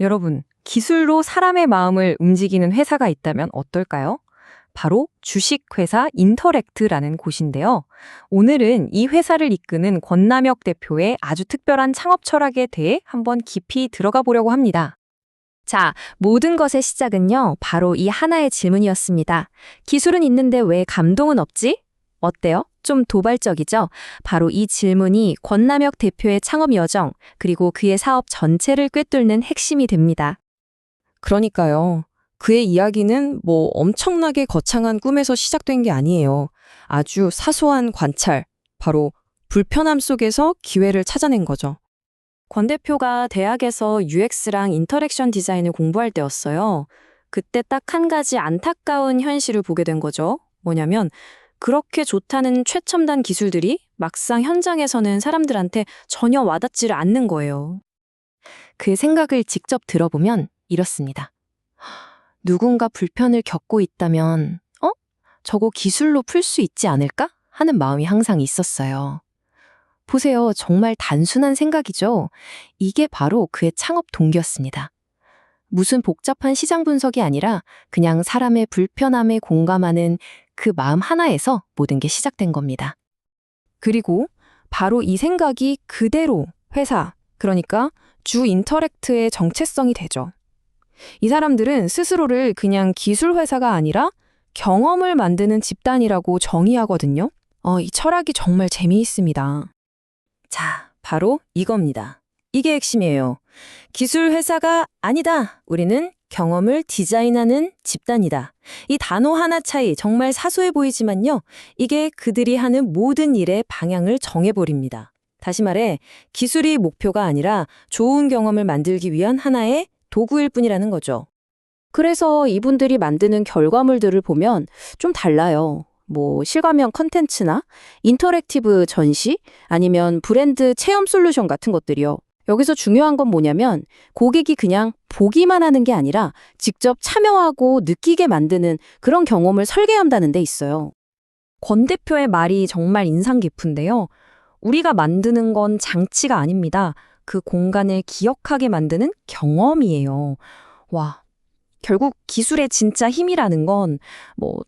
여러분, 기술로 사람의 마음을 움직이는 회사가 있다면 어떨까요? 바로 주식회사 인터랙트라는 곳인데요. 오늘은 이 회사를 이끄는 권남혁 대표의 아주 특별한 창업 철학에 대해 한번 깊이 들어가 보려고 합니다. 자, 모든 것의 시작은요, 바로 이 하나의 질문이었습니다. 기술은 있는데 왜 감동은 없지? 어때요? 좀 도발적이죠? 바로 이 질문이 권남혁 대표의 창업 여정, 그리고 그의 사업 전체를 꿰뚫는 핵심이 됩니다. 그러니까요. 그의 이야기는 엄청나게 거창한 꿈에서 시작된 게 아니에요. 아주 사소한 관찰, 바로 불편함 속에서 기회를 찾아낸 거죠. 권 대표가 대학에서 UX랑 인터랙션 디자인을 공부할 때였어요. 그때 딱 한 가지 안타까운 현실을 보게 된 거죠. 뭐냐면, 그렇게 좋다는 최첨단 기술들이 막상 현장에서는 사람들한테 전혀 와닿지를 않는 거예요. 그 생각을 직접 들어보면 이렇습니다. 누군가 불편을 겪고 있다면, 저거 기술로 풀 수 있지 않을까? 하는 마음이 항상 있었어요. 보세요. 정말 단순한 생각이죠. 이게 바로 그의 창업 동기였습니다. 무슨 복잡한 시장 분석이 아니라 그냥 사람의 불편함에 공감하는 그 마음 하나에서 모든 게 시작된 겁니다. 그리고 바로 이 생각이 그대로 회사, 그러니까 주 인터랙트의 정체성이 되죠. 이 사람들은 스스로를 그냥 기술 회사가 아니라 경험을 만드는 집단이라고 정의하거든요. 이 철학이 정말 재미있습니다. 자, 바로 이겁니다. 이게 핵심이에요. 기술 회사가 아니다. 우리는 경험을 디자인하는 집단이다. 이 단어 하나 차이 정말 사소해 보이지만요. 이게 그들이 하는 모든 일의 방향을 정해버립니다. 다시 말해, 기술이 목표가 아니라 좋은 경험을 만들기 위한 하나의 도구일 뿐이라는 거죠. 그래서 이분들이 만드는 결과물들을 보면 좀 달라요. 실감형 컨텐츠나 인터랙티브 전시 아니면 브랜드 체험 솔루션 같은 것들이요. 여기서 중요한 건 뭐냐면 고객이 그냥 보기만 하는 게 아니라 직접 참여하고 느끼게 만드는 그런 경험을 설계한다는 데 있어요. 권 대표의 말이 정말 인상 깊은데요. 우리가 만드는 건 장치가 아닙니다. 그 공간을 기억하게 만드는 경험이에요. 와, 결국 기술의 진짜 힘이라는 건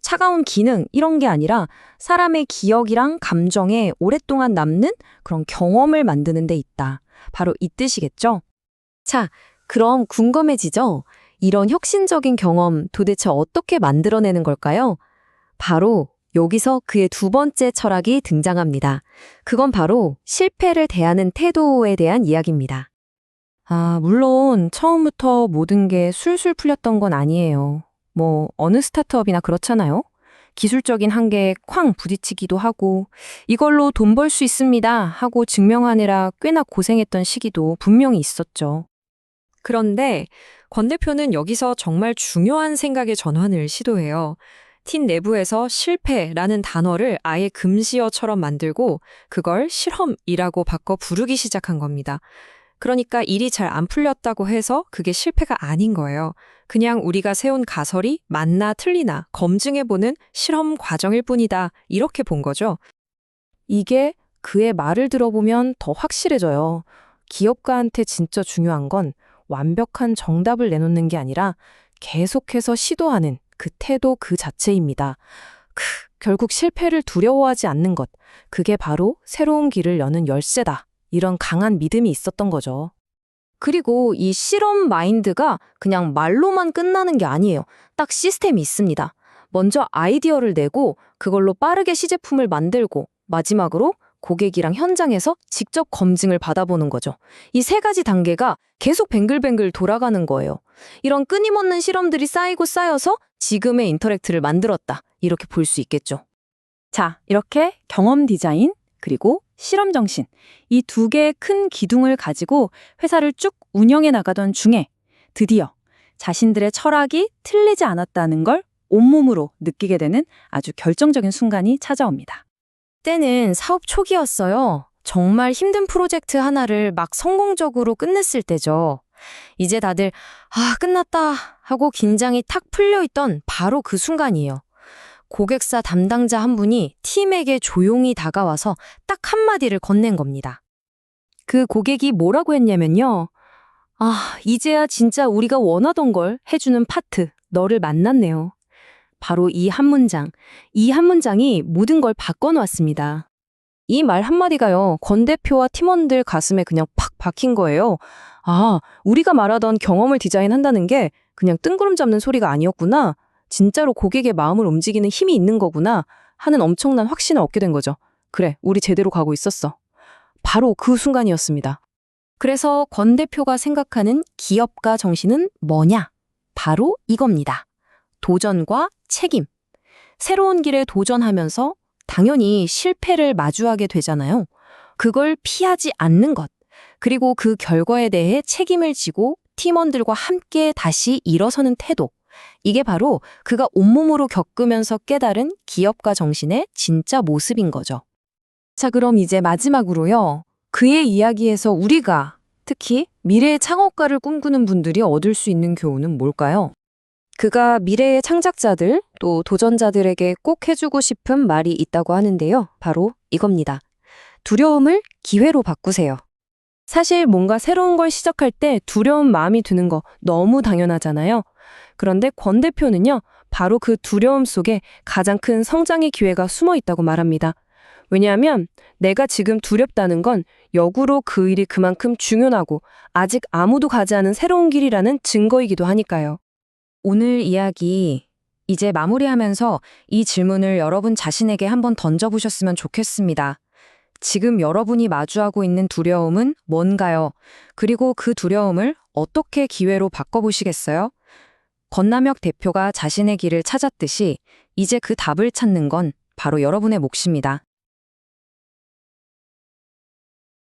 차가운 기능 이런 게 아니라 사람의 기억이랑 감정에 오랫동안 남는 그런 경험을 만드는 데 있다. 바로 이 뜻이겠죠? 자, 그럼 궁금해지죠? 이런 혁신적인 경험 도대체 어떻게 만들어내는 걸까요? 바로 여기서 그의 두 번째 철학이 등장합니다. 그건 바로 실패를 대하는 태도에 대한 이야기입니다. 물론 처음부터 모든 게 술술 풀렸던 건 아니에요. 어느 스타트업이나 그렇잖아요. 기술적인 한계에 쾅 부딪히기도 하고 이걸로 돈 벌 수 있습니다 하고 증명하느라 꽤나 고생했던 시기도 분명히 있었죠. 그런데 권 대표는 여기서 정말 중요한 생각의 전환을 시도해요. 팀 내부에서 실패라는 단어를 아예 금지어처럼 만들고 그걸 실험이라고 바꿔 부르기 시작한 겁니다. 그러니까 일이 잘 안 풀렸다고 해서 그게 실패가 아닌 거예요. 그냥 우리가 세운 가설이 맞나 틀리나 검증해보는 실험 과정일 뿐이다. 이렇게 본 거죠. 이게 그의 말을 들어보면 더 확실해져요. 기업가한테 진짜 중요한 건 완벽한 정답을 내놓는 게 아니라 계속해서 시도하는 그 태도 그 자체입니다. 결국 실패를 두려워하지 않는 것, 그게 바로 새로운 길을 여는 열쇠다. 이런 강한 믿음이 있었던 거죠. 그리고 이 실험 마인드가 그냥 말로만 끝나는 게 아니에요. 딱 시스템이 있습니다. 먼저 아이디어를 내고 그걸로 빠르게 시제품을 만들고 마지막으로 고객이랑 현장에서 직접 검증을 받아보는 거죠. 이 세 가지 단계가 계속 뱅글뱅글 돌아가는 거예요. 이런 끊임없는 실험들이 쌓이고 쌓여서 지금의 인터랙트를 만들었다. 이렇게 볼 수 있겠죠. 자, 이렇게 경험 디자인 그리고 실험 정신 이 두 개의 큰 기둥을 가지고 회사를 쭉 운영해 나가던 중에 드디어 자신들의 철학이 틀리지 않았다는 걸 온몸으로 느끼게 되는 아주 결정적인 순간이 찾아옵니다. 때는 사업 초기였어요. 정말 힘든 프로젝트 하나를 막 성공적으로 끝냈을 때죠. 이제 다들 끝났다 하고 긴장이 탁 풀려있던 바로 그 순간이에요. 고객사 담당자 한 분이 팀에게 조용히 다가와서 딱 한마디를 건넨 겁니다. 그 고객이 뭐라고 했냐면요. 이제야 진짜 우리가 원하던 걸 해주는 파트, 너를 만났네요. 바로 이 한 문장. 이 한 문장이 모든 걸 바꿔놓았습니다. 이 말 한마디가요, 권 대표와 팀원들 가슴에 그냥 팍 박힌 거예요. 우리가 말하던 경험을 디자인한다는 게 그냥 뜬구름 잡는 소리가 아니었구나. 진짜로 고객의 마음을 움직이는 힘이 있는 거구나 하는 엄청난 확신을 얻게 된 거죠. 그래, 우리 제대로 가고 있었어. 바로 그 순간이었습니다. 그래서 권 대표가 생각하는 기업가 정신은 뭐냐? 바로 이겁니다. 도전과 책임. 새로운 길에 도전하면서 당연히 실패를 마주하게 되잖아요. 그걸 피하지 않는 것. 그리고 그 결과에 대해 책임을 지고 팀원들과 함께 다시 일어서는 태도. 이게 바로 그가 온몸으로 겪으면서 깨달은 기업가 정신의 진짜 모습인 거죠. 자, 그럼 이제 마지막으로요. 그의 이야기에서 우리가 특히 미래의 창업가를 꿈꾸는 분들이 얻을 수 있는 교훈은 뭘까요? 그가 미래의 창작자들 또 도전자들에게 꼭 해주고 싶은 말이 있다고 하는데요. 바로 이겁니다. 두려움을 기회로 바꾸세요. 사실 뭔가 새로운 걸 시작할 때 두려운 마음이 드는 거 너무 당연하잖아요. 그런데 권 대표는요, 바로 그 두려움 속에 가장 큰 성장의 기회가 숨어 있다고 말합니다. 왜냐하면 내가 지금 두렵다는 건 역으로 그 일이 그만큼 중요하고 아직 아무도 가지 않은 새로운 길이라는 증거이기도 하니까요. 오늘 이야기 이제 마무리하면서 이 질문을 여러분 자신에게 한번 던져보셨으면 좋겠습니다. 지금 여러분이 마주하고 있는 두려움은 뭔가요? 그리고 그 두려움을 어떻게 기회로 바꿔보시겠어요? 권남혁 대표가 자신의 길을 찾았듯이 이제 그 답을 찾는 건 바로 여러분의 몫입니다.